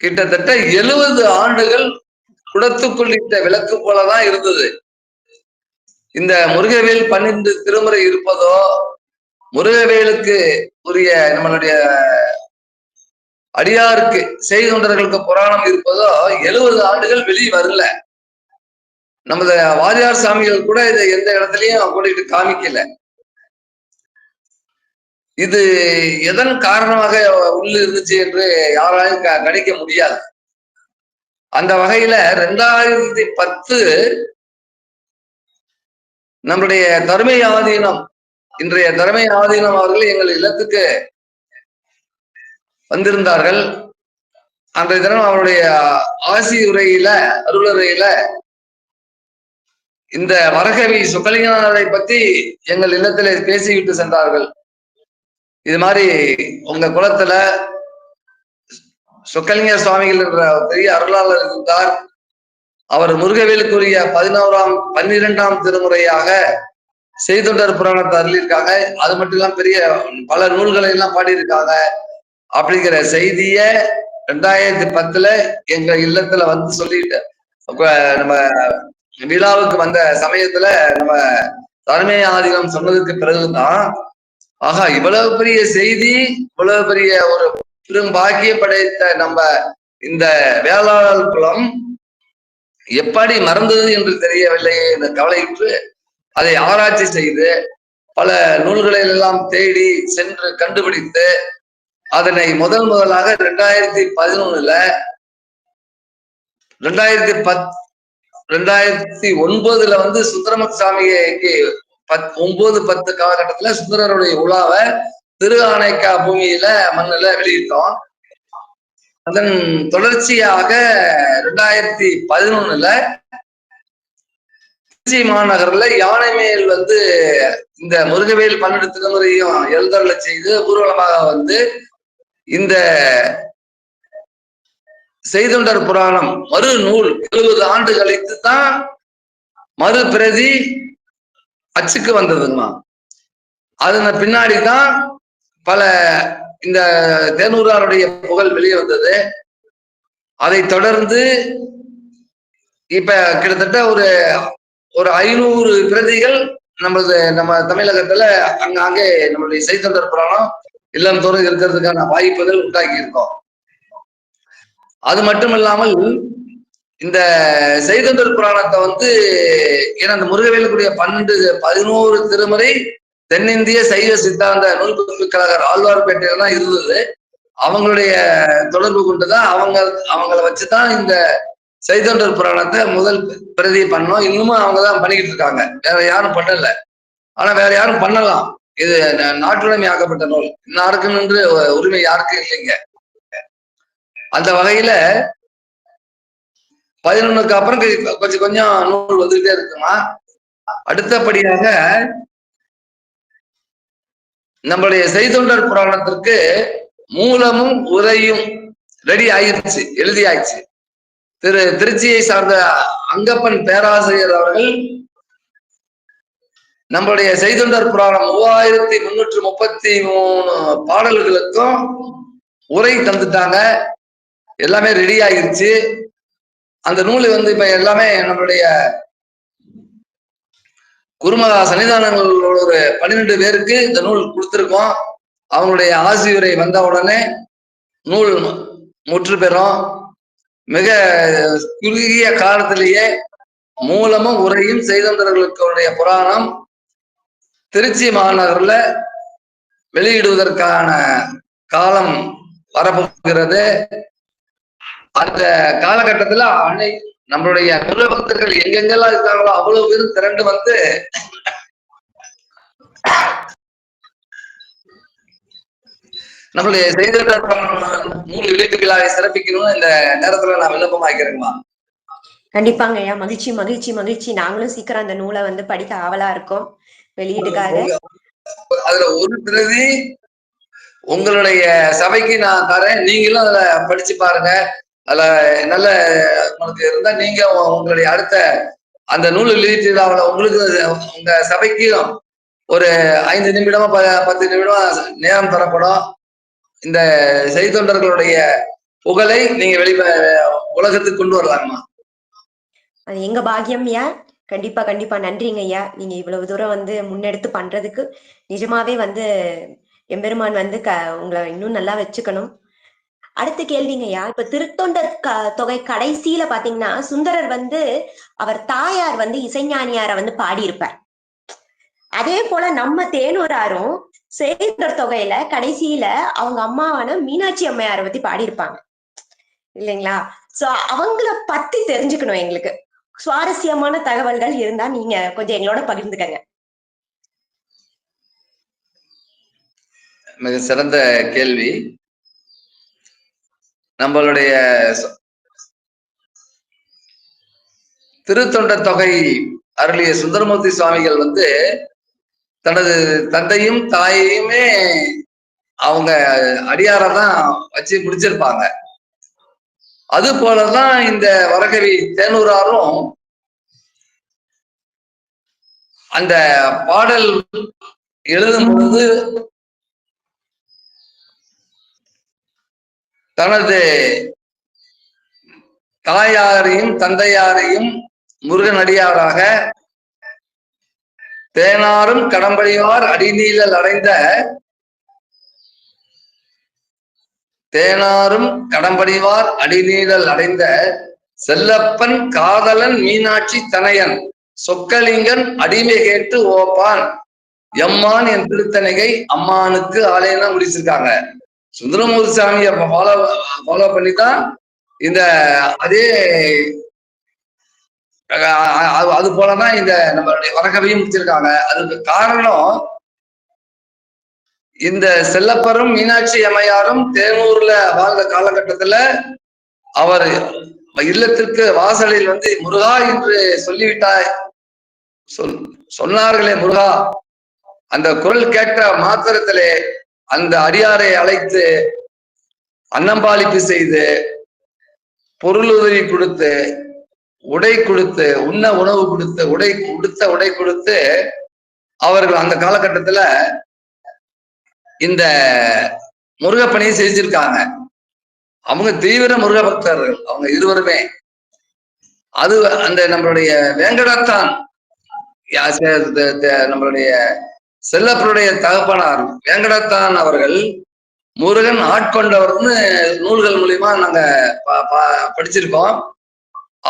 கிட்டத்தட்ட 70 ஆண்டுகள் குடத்துக்குள்ளிட்ட விளக்கு போலதான் இருந்தது. இந்த முருகவேல் 12 திருமுறை இருப்பதோ, முருகவேலுக்கு உரிய நம்மளுடைய அடியாருக்கு செய்தொண்டர்களுக்கு புராணம் இருப்பதோ 70 ஆண்டுகள் வெளியே வரல. நமது வாரியார் சாமிகள் கூட இதை எந்த இடத்துலயும் கூட்டிட்டு காமிக்கல. இது எதன் காரணமாக உள்ள இருந்துச்சு என்று யாராலும் கணிக்க முடியாது. அந்த வகையில 2010 நம்முடைய தருமை ஆதீனம், இன்றைய தருமை ஆதீனம் அவர்கள் எங்கள் இல்லத்துக்கு வந்திருந்தார்கள். அன்றைய தினம் அவருடைய ஆசி உரையில, அருளுரையில இந்த வரகவி சுக்கலிங்கனாரை பத்தி எங்கள் இல்லத்திலே பேசிவிட்டு சென்றார்கள். இது மாதிரி உங்க குலத்துல சொக்கலிங்க சுவாமிகள் என்ற பெரிய அருளாளர் இருந்தார். அவர் முருகவேலுக்குரிய 12ஆம் திருமுறையாக செய்தொண்டர் புராணத்தை அருளியிருக்காங்க. அது மட்டும் இல்லாம பெரிய பல நூல்களை எல்லாம் பாடியிருக்காங்க. அப்படிங்கிற செய்திய 2010 எங்க இல்லத்துல வந்து சொல்லிட்டு நம்ம விழாவுக்கு வந்த சமயத்துல நம்ம தருமை ஆதீனம் சொன்னதுக்கு பிறகுதான், ஆகா இவ்வளவு பெரிய செய்தி, இவ்வளவு பெரிய ஒரு பெரும் பாக்கியம் படைத்த நம்ம இந்த வேளாளர் குலம் எப்படி மறந்தது என்று தெரியவில்லை என்ற கவலையுற்று அதை ஆராய்ச்சி செய்து பல நூல்களை எல்லாம் தேடி சென்று கண்டுபிடித்து அதனை முதலாக 2011 2009 வந்து சுந்தரமத் சாமிக்கு 9-10 காலகட்டத்துல சுந்தரருடைய உலாவை திரு ஆனைக்கா பூமியில மண்ணில வெளியிட்டோம். அதன் தொடர்ச்சியாக 2011 திருச்சி மாநகர்ல யானை மேல் வந்து இந்த முருகவேல் 12 திருமுறையும் எழுந்தருள செய்து ஊர்வலமாக வந்து இந்த செய்தொண்டர் புராணம் மறு நூல் 70 ஆண்டு கழித்து தான் மறு பிரதி அச்சுக்கு வந்ததுங்கம்மா. அதன் பின்னாடிதான் பல இந்த தேனூராருடைய புகழ் வெளியே வந்தது. அதை தொடர்ந்து இப்ப கிட்டத்தட்ட ஒரு 500 பிரதிகள் நம்ம தமிழகத்துல அங்காங்கே நம்மளுடைய செய்தொண்டர் புராணம் இல்லம் தோறும் இருக்கிறதுக்கான வாய்ப்புகள் உண்டாக்கி இருக்கோம். அது மட்டும் இல்லாமல் இந்த செய்தொண்டர் புராணத்தை வந்து ஏன்னா இந்த முருகவேலுக்குரிய 11 திருமுறை தென்னிந்திய சைவ சித்தாந்த நூல்பதிப்பு கழகர் ஆழ்வார்பேட்டையில தான் இருந்தது. அவங்களுடைய தொடர்பு கொண்டுதான் அவங்கள வச்சுதான் இந்த செய்தொண்டர் புராணத்தை முதல் பிரதி பண்ணோம். இன்னமும் அவங்கதான் பண்ணிக்கிட்டு இருக்காங்க, வேற யாரும் பண்ணல. ஆனா வேற யாரும் பண்ணலாம், இது நாட்டுடைமை ஆக்கப்பட்ட நூல், யாருக்கும் என்று உரிமை யாருக்கும் இல்லைங்க. அந்த வகையில 11க்கு அப்புறம் கொஞ்சம் கொஞ்சம் நூல் வந்துகிட்டே இருக்குமா. அடுத்தபடியாக நம்மளுடைய செய்தொண்டர் புராணத்திற்கு மூலமும் உரையும் ரெடி ஆயிடுச்சு, எழுதி ஆயிடுச்சு. திருச்சியை சார்ந்த அங்கப்பன் பேராசிரியர் அவர்கள் நம்மளுடைய செய்தொண்டர் புராணம் 3333 பாடல்களுக்கும் உரை தந்துட்டாங்க, எல்லாமே ரெடி ஆகிருச்சு. அந்த நூல் வந்து இப்ப எல்லாமே நம்மளுடைய குருமகா சன்னிதானங்களோட ஒரு 12 பேருக்கு இந்த நூல் கொடுத்துருக்கோம். அவங்களுடைய ஆசியுரை வந்த உடனே நூல் முற்று பெறும். மிக குறுகிய காலத்திலேயே மூலமும் உரையும் செய்தொண்டர்களுடைய புராணம் திருச்சி மாநகர்ல வெளியிடுவதற்கான காலம் வரப்போகிறது. அந்த காலகட்டத்துல நம்மளுடைய முருக பக்தர்கள் எங்கெங்கெல்லாம் இருக்காங்களோ அவ்வளவு பேரும் திரண்டு வந்து நம்மளுடைய செய்தொண்டர் நூல் வெளியீட்டு விழாவை சிறப்பிக்கணும்னு இந்த நேரத்துல நான் விண்ணப்பமாக்கிறேங்கம்மா. கண்டிப்பாங்க ஐயா, மகிழ்ச்சி மகிழ்ச்சி மகிழ்ச்சி. நாங்களும் சீக்கிரம் அந்த நூலை வந்து படிக்க ஆவலா இருக்கோம் வெளியீடுக்காக. அதுல ஒரு பிரதி உங்களுடைய சபைக்கு நான் தரேன், நீங்களும் அதுல படிச்சு பாருங்க. அதுல நல்ல உங்களுக்கு இருந்தா நீங்க உங்களுடைய அடுத்த அந்த நூல் வெளியீட்டு விழாவில் உங்களுக்கு உங்க சபைக்கும் ஒரு 5 நிமிடமா 10 நிமிடம் நேரம் தரப்படும். இந்த செய்தொண்டர்களுடைய புகழை நீங்க உலகத்துக்கு கொண்டு வரலாமா. அது எங்க பாக்கியம் ஐயா. கண்டிப்பா கண்டிப்பா நன்றிங்க ஐயா. நீங்க இவ்வளவு தூரம் வந்து முன்னெடுத்து பண்றதுக்கு நிஜமாவே வந்து எம்பெருமான் வந்து உங்களை இன்னும் நல்லா வச்சுக்கணும். அடுத்த கேள்விங்க ஐயா, இப்ப திருத்தொண்டர் தொகை கடைசியில பாத்தீங்கன்னா சுந்தரர் வந்து அவர் தாயார் வந்து இசைஞானியார வந்து பாடியிருப்பார். அதே போல நம்ம தேனூராரும் செய்தொண்டர் தொகையில கடைசியில அவங்க அம்மாவான மீனாட்சி அம்மையாரை பத்தி பாடியிருப்பாங்க இல்லைங்களா? சோ அவங்கள பத்தி தெரிஞ்சுக்கணும். எங்களுக்கு சுவாரஸ்யமான தகவல்கள் இருந்தா நீங்க கொஞ்சம் எங்களோட பகிர்ந்துக்கங்க. மிக சிறந்த கேள்வி. நம்மளுடைய திருத்தொண்டர் தொகை அருளிய சுந்தரமூர்த்தி சுவாமிகள் வந்து தனது தந்தையும் தாயையுமே அவங்க அடியாரதான் வச்சு முடிச்சிருப்பாங்க. அது போலதான் இந்த வரகவி தேனூராரும் அந்த பாடல் எழுதும் பொழுது தனது தாயாரையும் தந்தையாரையும் முருகன் அடியாராக தேனாரும் கடம்படியார் அடிநீழல் அடைந்த தேனாரும் கடம்படிவார் அடிநீழல் அடைந்த செல்லப்பன் காதலன் மீனாட்சி தனையன் சொக்கலிங்கன் அடிமை கேட்டு ஓப்பான் எம்மான் என் திருத்தணிகை அம்மானுக்கு ஆலயம் முடிச்சிருக்காங்க. சுந்தரமூர்த்தி சாமியை ஃபாலோ பண்ணிதான் இந்த அதே அது போலதான் இந்த நம்மளுடைய வரகவையும் முடிச்சிருக்காங்க. அதுக்கு காரணம் இந்த செல்லப்பரும் மீனாட்சி அம்மையாரும் தேனூர்ல வாழ்ந்த காலகட்டத்துல அவர் இல்லத்திற்கு வாசலில் வந்து முருகா என்று சொல்லிவிட்டார் சொன்னார்களே முருகா, அந்த குரல் கேட்ட மாத்திரத்திலே அந்த அடியாரை அழைத்து அன்னம்பாளிப்பு செய்து பொருளுதவி கொடுத்து உடை கொடுத்து உண்ண உணவு கொடுத்து உடை கொடுத்து அவர்கள் அந்த காலகட்டத்துல இந்த முருகப்பணியை செஞ்சிருக்காங்க. அவங்க தீவிர முருக பக்தர்கள் அவங்க இருவருமே. அது அந்த நம்மளுடைய வேங்கடத்தான் நம்மளுடைய செல்லப்பருடைய தகப்பனார் வேங்கடத்தான் அவர்கள் முருகன் ஆட்கொண்டவர்னு நூல்கள் மூலியமா நாங்க படிச்சிருக்கோம்.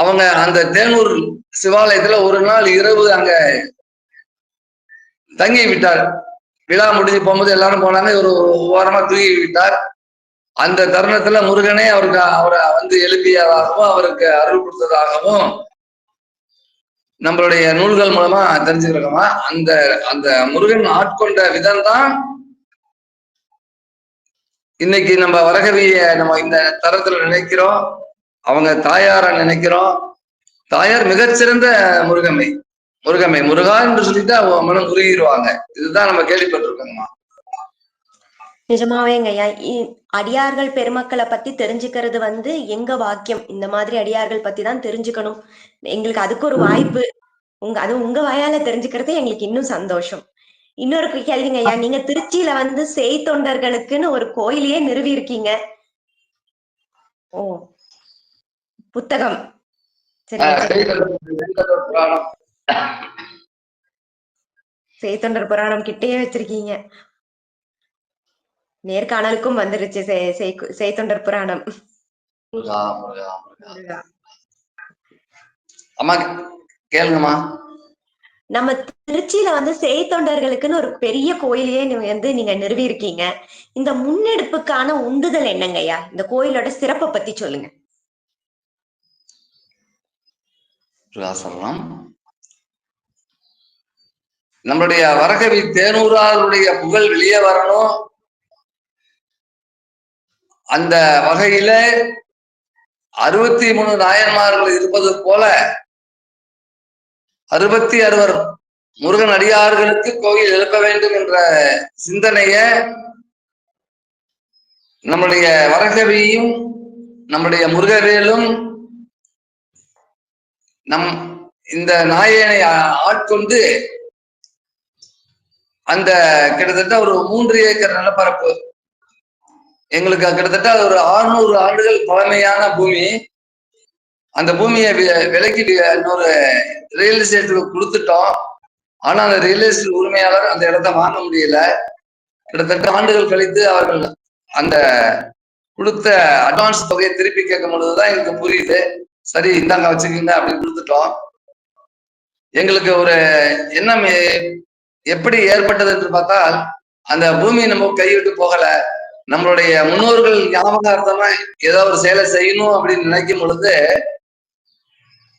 அவங்க அந்த தேனூர் சிவாலயத்துல ஒரு நாள் இரவு அங்க தங்கி விட்டார். விழா முடிஞ்சு போகும்போது எல்லாரும் போனாங்க, ஒரு ஓரமா தூங்கி விட்டார். அந்த தருணத்துல முருகனே அவரை வந்து எழுப்பியதாகவும் அவருக்கு அருள் கொடுத்ததாகவும் நம்மளுடைய நூல்கள் மூலமா தெரிஞ்சுக்கிறோமா. அந்த அந்த முருகன் ஆட்கொண்ட விதம் தான் இன்னைக்கு நம்ம வரகவிய நம்ம இந்த தரத்துல நினைக்கிறோம். அவங்க தாயார நினைக்கிறோம். தாயார் மிகச்சிறந்த முருகமை முருகா என்று சொல்லிட்டு அவங்க மனம் உருகிடுவாங்க. இதுதான் நம்ம கேள்விப்பட்டிருக்கோங்கம்மா. நிஜமாவேங்க ஐயா, அடியார்கள் பெருமக்களை பத்தி தெரிஞ்சுக்கிறது வந்து எங்க வாக்கியம். இந்த மாதிரி அடியார்கள் பத்தி தான் தெரிஞ்சுக்கணும். எங்களுக்கு அதுக்கு ஒரு வாய்ப்பு உங்க வாயால தெரிஞ்சுக்கிறது எங்களுக்கு இன்னும் சந்தோஷம். இன்னொரு கேள்விங்க ஐயா, நீங்க திருச்சியில வந்து செய்தொண்டர்களுக்குன்னு ஒரு கோயிலையே நிறுவி இருக்கீங்க. ஓ, புத்தகம். செய்தொண்டர் புராணம் கிட்டேயே வச்சிருக்கீங்க. நேர்காணலுக்கும் வந்துருச்சு செய்தொண்டர் புராணம். அம்மா கேளுங்கம்மா. நம்ம திருச்சியில வந்து செய்தொண்டர்களுக்குன்னு ஒரு பெரிய கோயிலையே வந்து நீங்க நிறுவி இருக்கீங்க. இந்த முன்னெடுப்புக்கான உந்துதல் என்னங்கய்யா? இந்த கோயிலோட சிறப்பை பத்தி சொல்லுங்க. நம்மளுடைய வரகவி தேனூராருடைய புகழ் வெளியே வரணும். அந்த வகையில 63 நாயன்மார்கள் இருப்பது போல 66 முருகன் அடியார்களுக்கு கோயில் எழுப்ப வேண்டும் என்ற சிந்தனைய நம்முடைய வரகவியும் நம்முடைய முருகவேலும் இந்த நாயனை ஆட்கொண்டு அந்த கிட்டத்தட்ட ஒரு 3 ஏக்கர் நிலப்பரப்பு, எங்களுக்கு கிட்டத்தட்ட ஒரு 600 ஆண்டுகள் பழமையான பூமி. அந்த பூமியை விலைக்கு இன்னொரு ரியல் எஸ்டேட்டுக்கு கொடுத்துட்டோம். ஆனா அந்த ரியல் எஸ்டேட் உரிமையாளர் அந்த இடத்த வாங்க முடியல. கிட்டத்தட்ட ஆண்டுகள் கழித்து அவர்கள் அந்த கொடுத்த அட்வான்ஸ் தொகையை திருப்பி கேட்கும் பொழுதுதான் எங்களுக்கு புரியுது, சரி இந்தாங்க வச்சுக்கோங்க அப்படின்னு கொடுத்துட்டோம். எங்களுக்கு ஒரு எண்ணம் எப்படி ஏற்பட்டது என்று பார்த்தால், அந்த பூமி நம்ம கைவிட்டு போகல, நம்மளுடைய முன்னோர்கள் ஞாபகார்த்தமா ஏதோ ஒரு செயலை செய்யணும் அப்படின்னு நினைக்கும் பொழுது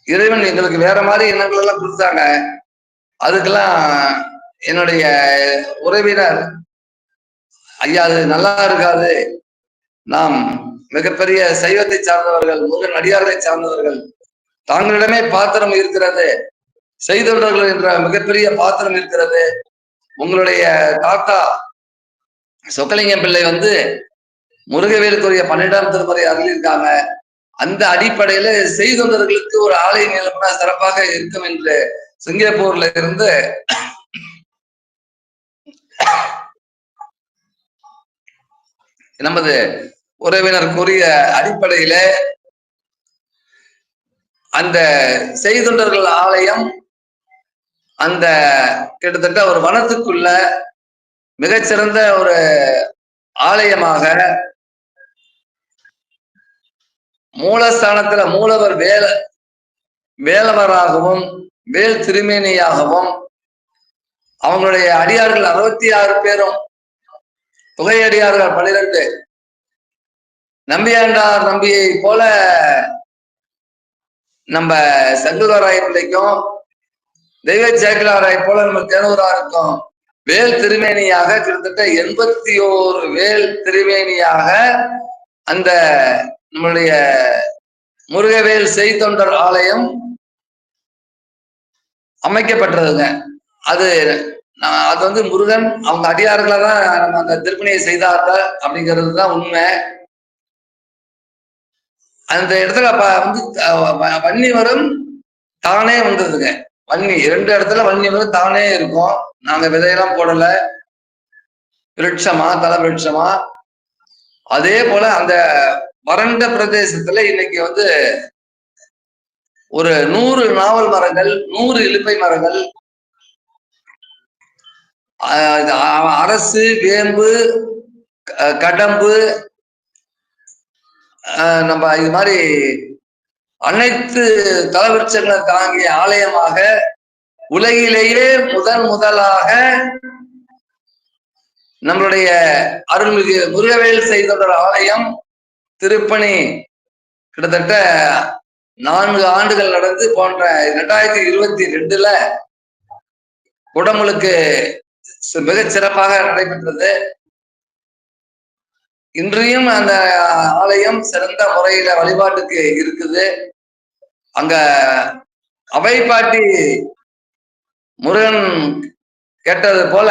இறைவன் எங்களுக்கு வேற மாதிரி எண்ணங்கள் எல்லாம் கொடுத்தாங்க. அதுக்கெல்லாம் என்னுடைய உறவினர், ஐயா அது நல்லா இருக்காது, நாம் மிகப்பெரிய சைவத்தை சார்ந்தவர்கள், முருகன் அடியார்களை சார்ந்தவர்கள், தாங்களிடமே பாத்திரம் இருக்கிறது, செய்தொண்டர்கள் என்ற மிகப்பெரிய பாத்திரம் இருக்கிறது, உங்களுடைய தாத்தா சொக்கலிங்கம் பிள்ளை வந்து முருகவேலுக்குரிய 12ஆம் திருமுறை அருளியிருக்காங்க, அந்த அடிப்படையில செய்தொண்டர்களுக்கு ஒரு ஆலய நிலப்பா சிறப்பாக இருக்கும் என்று சிங்கப்பூர்ல இருந்து நமது உறவினர் கூறிய அடிப்படையில அந்த செய்தொண்டர்கள் ஆலயம் அந்த கிட்டத்தட்ட ஒரு வனத்துக்குள்ள மிகச்சிறந்த ஒரு ஆலயமாக, மூலஸ்தானத்துல மூலவர் வேலவராகவும் வேல் திருமேனியாகவும் அவங்களுடைய அடியார்கள் 66 பேரும், தொகையடியார்கள் 12, நம்பியாண்டார் நம்பியை போல நம்ம சங்குதராய பிள்ளைக்கும் தெய்வ சேக்கலாராய் போல நம்ம தேனூராருக்கும் வேல் திருமேனியாக கிட்டத்தட்ட 81 வேல் திருமேனியாக அந்த நம்மளுடைய முருகவேல் செய்தொண்டர் ஆலயம் அமைக்கப்பட்டதுங்க. அது அது வந்து முருகன் அவங்க அடியார்களை தான் நம்ம அந்த திருப்பணியை செய்தார்கள் அப்படிங்கிறது தான் உண்மை. அந்த இடத்துல வந்து வன்னிவரும் தானே வந்ததுங்க. வன்னி 2 இடத்துல வன்னிவரும் தானே இருக்கும். நாங்க விதையெல்லாம் போடல. விருட்சமா தல விருட்சமா. அதே போல அந்த வறண்ட பிரதேசத்துல இன்னைக்கு வந்து ஒரு 100 நாவல் மரங்கள், 100 இலுப்பை மரங்கள், அரசு, வேம்பு, கடம்பு, நம்ம இது மாதிரி அனைத்து தலவிருட்சங்களை தாங்கிய ஆலயமாக உலகிலேயே முதலாக நம்மளுடைய அருள்மிகு முருகவேல் செய்தொடர் ஆலயம் திருப்பணி கிட்டத்தட்ட 4 ஆண்டுகள் நடந்து போன்ற 2022ல குடமுழுக்கு மிகச் சிறப்பாக நடைபெற்றது. இன்றையும் அந்த ஆலயம் சிறந்த முறையில வழிபாட்டுக்கு இருக்குது. அங்க அவைப்பாட்டி முருகன் கேட்டது போல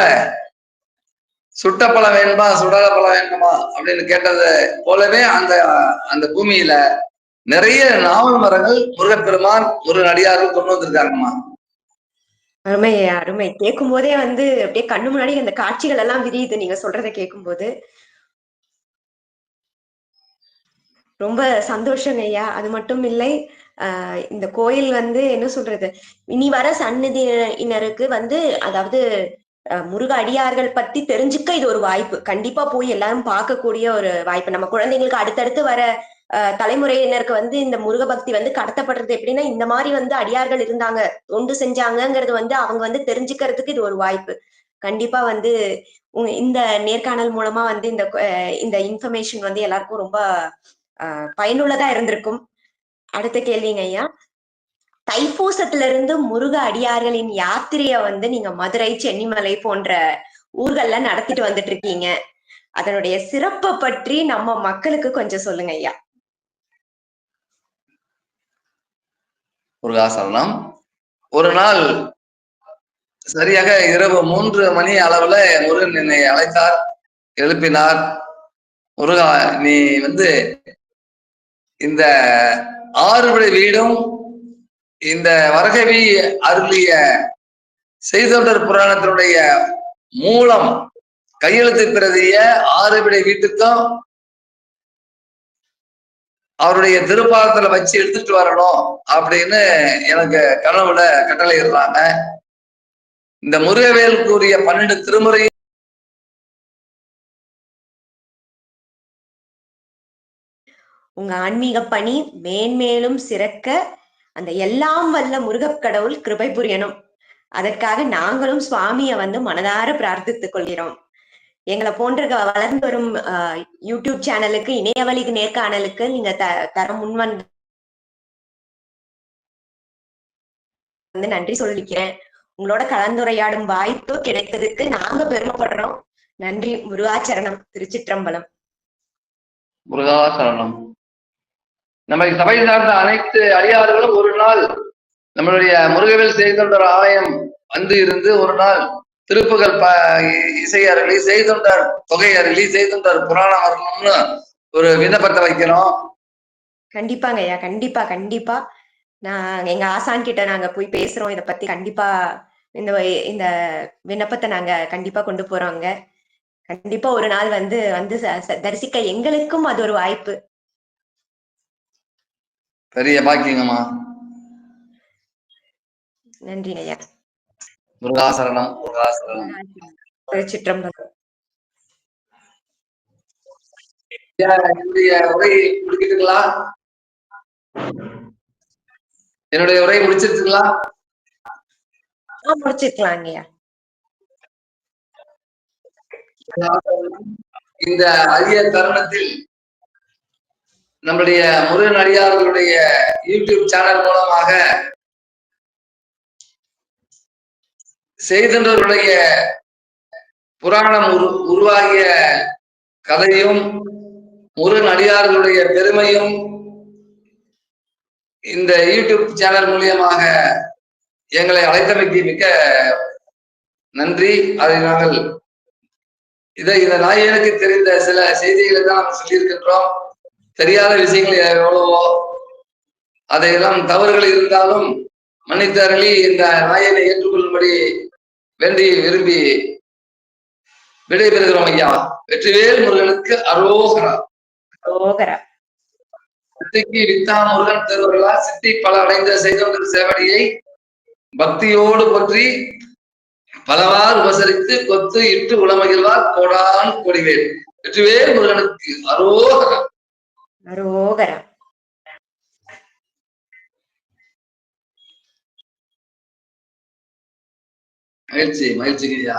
சுட்ட பழம் வேணுமா சுடல பழம் வேண்டுமா அப்படின்னு கேட்டது போலவே அந்த அந்த பூமியில நிறைய நாவல் மரங்கள் முருகப்பெருமான் முருகன் அடியார்கள் கொண்டு வந்திருக்காங்கம்மா. அருமை அருமை. கேட்கும் போதே வந்து அப்படியே கண்ணு முன்னாடி அந்த காட்சிகள் எல்லாம் விரியுது நீங்க சொல்றதை கேட்கும் போது. ரொம்ப சந்தோஷங்க ஐயா. அது மட்டும் இல்லை, இந்த கோயில் வந்து என்ன சொல்றது, இனி வர சன்னதியினருக்கு வந்து அதாவது முருக அடியார்கள் பத்தி தெரிஞ்சுக்க இது ஒரு வாய்ப்பு. கண்டிப்பா போய் எல்லாரும் பார்க்கக்கூடிய ஒரு வாய்ப்பு. நம்ம குழந்தைங்களுக்கு அடுத்தடுத்து வர தலைமுறையினருக்கு வந்து இந்த முருக பக்தி வந்து கடத்தப்படுறது எப்படின்னா, இந்த மாதிரி வந்து அடியார்கள் இருந்தாங்க, தொண்டு செஞ்சாங்கங்கிறது வந்து அவங்க வந்து தெரிஞ்சுக்கிறதுக்கு இது ஒரு வாய்ப்பு. கண்டிப்பா வந்து இந்த நேர்காணல் மூலமா வந்து இந்த இன்ஃபர்மேஷன் வந்து எல்லாருக்கும் ரொம்ப பயனுள்ளதா இருந்திருக்கும். அடுத்த கேள்விங்க ஐயா. தைப்பூசத்துல இருந்து முருக அடியார்களின் யாத்திரைய வந்து நீங்க மதுரை, சென்னிமலை போன்ற ஊர்கள்ல நடத்திட்டு வந்துட்டு இருக்கீங்க. அதனுடைய சிறப்பை பற்றி நம்ம மக்களுக்கு கொஞ்சம் சொல்லுங்க ஐயா. முருகாசரணம். ஒரு நாள் சரியாக இரவு 3 மணி அளவுல முருகன் என்னை அழைத்தார், எழுப்பினார். முருகா, நீ வந்து இந்த 6 வீடும் இந்த வரகவி அருளிய செய்தொண்டர் புராணத்தினுடைய மூலம் கையெழுத்து பிரதிய 6 வீட்டுக்கும் அவருடைய திருப்பாதத்துல வச்சு எடுத்துட்டு வரணும் அப்படின்னு எனக்கு கனவுல கட்டளை இடுறாங்க. இந்த முருகவேல் கூறிய 12 திருமுறை உங்க ஆன்மீக பணி மேன்மேலும் சிறக்க அந்த எல்லாம் வல்ல முருகக் கடவுள் கிருபை புரியணும். அதற்காக நாங்களும் சுவாமிய வந்து மனதார பிரார்த்தித்துக் கொள்கிறோம். எங்களை போன்ற வளர்ந்து வரும் யூடியூப் சேனலுக்கு, இணையவழி நேர்காணலுக்கு நீங்க தர முன்வந்து நன்றி சொல்லிக்கிறேன். உங்களோட கலந்துரையாடும் வாய்ப்பு கிடைத்ததுக்கு நாங்க பெருமைப்படுறோம். நன்றி. முருகாச்சரணம். திருச்சிற்றம்பலம். முருகாசரணம். நம்ம சபை சார்ந்த அனைத்து அடியார்களும் ஒரு நாள் நம்மளுடைய முருகவேல் செய்தொண்டர் ஆலயம் வந்து இருந்து ஒரு நாள் திருப்புகள் இசை அருளி, செய்தொண்டர் தொகை அருளி, செய்தொண்டர் புராணம் வரணும்னு ஒரு விண்ணப்பத்தை வைக்கிறோம். கண்டிப்பாங்க ஐயா. கண்டிப்பா கண்டிப்பா. நான் எங்க ஆசான் கிட்ட நாங்க போய் பேசுறோம். இதை பத்தி கண்டிப்பா இந்த இந்த விண்ணப்பத்தை நாங்க கண்டிப்பா கொண்டு போறோங்க. கண்டிப்பா ஒரு நாள் வந்து வந்து தரிசிக்க எங்களுக்கும் அது ஒரு வாய்ப்பு. பெரிய பாக்கியங்கம்மா. நன்றி ஐயா. முருகாசரணம். முருகாசரணம். திருச்சிற்றம்பலம். என்னுடைய உரை முடிக்கிட்டுங்களா? என்னுடைய உரை முடிச்சிருச்சுங்களா? முடிச்சிருக்கலாம் ஐயா. இந்த அரிய தருணத்தில் நம்முடைய முருகன் அடியார்களுடைய யூடியூப் சேனல் மூலமாக செய்தவர்களுடைய புராணம் உருவாகிய கதையும் முருகன் அடியார்களுடைய பெருமையும் இந்த யூடியூப் சேனல் மூலியமாக எங்களை அழைத்தமைக்கு மிக்க நன்றி. அதை நாங்கள் இந்த நாயனுக்கு தெரிந்த சில செய்திகளை தான் நாம் சொல்லியிருக்கின்றோம். தெரியாத விஷயங்கள் எவ்வளவோ, அதையெல்லாம் தவறுகள் இருந்தாலும் மன்னித்தருளி இந்த நாயனை ஏற்றுக்கொள்ளும்படி வேண்டி விரும்பி விடைபெறுகிறோம் ஐயா. வெற்றிவேல் முருகனுக்கு அரோகரா. சித்திக்கு வித்தா முருகன் திருவருளா சித்தி பல அடைந்த செய்தொன்று சேவடியை பக்தியோடு போற்றி பலவாறு உபசரித்து கொத்து இட்டு உளமகிழ்வார் கோடான் கொடிவேல். வெற்றிவேல் முருகனுக்கு அரோகரா. அரோகரா. மகிழ்ச்சி மகிழ்ச்சியா.